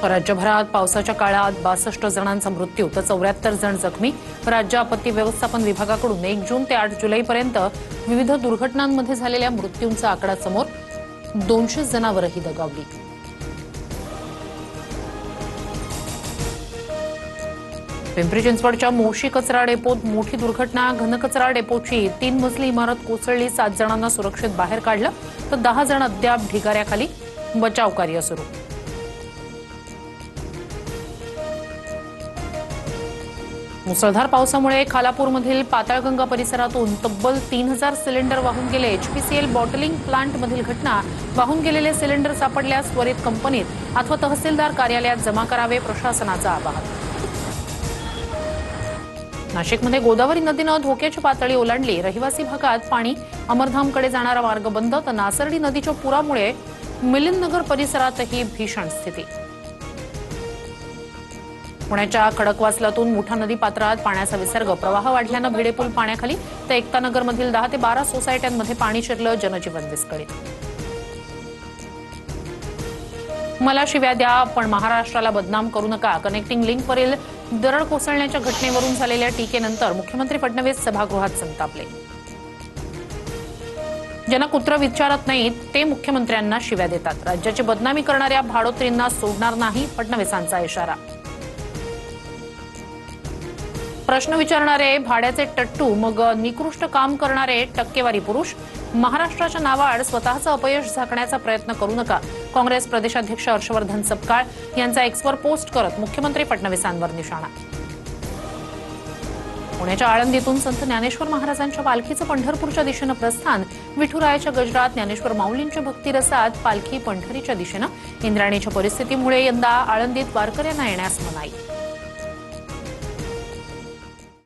राज्यभरात पावसाच्या काळात 62 जणांचा मृत्यू तर 74 जण जखमी। राज्य आपत्ती व्यवस्थापन विभागाकडून 1 जून ते 8 जुलैपर्यंत विविध दुर्घटनांमध्ये झालेल्या मृत्यूंचा आकडा समोर। 200 जनावरही दगावली। पिंपरी चिंचवडच्या मोशी कचरा डेपोत मोठी दुर्घटना। घनकचरा डेपोची 3 मजली इमारत कोसळली। 7 जणांना सुरक्षित बाहेर काढलं तर 10 जण अद्याप ढिगाऱ्याखाली। बचाव कार्य सुरू। मुसळधार पावसामुळे खालापूरमधील पाताळगंगा परिसरातून तब्बल 3000 सिलेंडर वाहून गेले। एचपीसीएल बॉटलिंग प्लांटमधील घटना। वाहून गेलेले सिलेंडर सापडल्यास त्वरित कंपनीत अथवा तहसीलदार कार्यालयात जमा करावे, प्रशासनाचं आवाहन। नाशिकमध्ये गोदावरी नदीनं धोक्याची पातळी ओलांडली। रहिवासी भागात पाणी। अमरधामकडे जाणारा मार्ग बंद तर नासर्डी नदीच्या पुरामुळे मिलिंदनगर परिसरातही भीषण स्थिती। पुण्याच्या खडकवासलातून मुठा नदी पात्रात पाण्याचा विसर्ग। प्रवाह वाढल्यानं भिडेपूल पाण्याखाली तर एकतानगरमधील 10 ते 12 सोसायट्यांमध्ये पाणी शिरलं। जनजीवन विस्कळीत। मला शिव्या द्या पण महाराष्ट्राला बदनाम करू नका। कनेक्टिंग लिंकवरील दरड कोसळण्याच्या घटनेवरून झालेल्या टीकेनंतर मुख्यमंत्री फडणवीस सभागृहात संतापले। ज्यांना कुत्र विचारत नाहीत ते मुख्यमंत्र्यांना शिव्या देतात। राज्याची बदनामी करणाऱ्या भाडोत्रींना सोडणार नाही, फडणवीसांचा इशारा। प्रश्न विचारणारे भाड्याचे टट्टू मग निकृष्ट काम करणारे टक्केवारी पुरुष। महाराष्ट्राच्या नावाआड स्वतःचं अपयश झाकण्याचा प्रयत्न करू नका। काँग्रेस प्रदेशाध्यक्ष हर्षवर्धन सपकाळ यांचा एक्सवर पोस्ट करत मुख्यमंत्री फडणवीसांवर निशाणा। पुण्याच्या आळंदीतून संत ज्ञानेश्वर महाराजांच्या पालखीचं पंढरपूरच्या दिशेनं प्रस्थान। विठुरायाच्या गजरात ज्ञानेश्वर माऊलींच्या भक्तिरसात पालखी पंढरीच्या दिशेनं। इंद्रायणीच्या परिस्थितीमुळे यंदा आळंदीत वारकऱ्यांना येण्यास मनाई।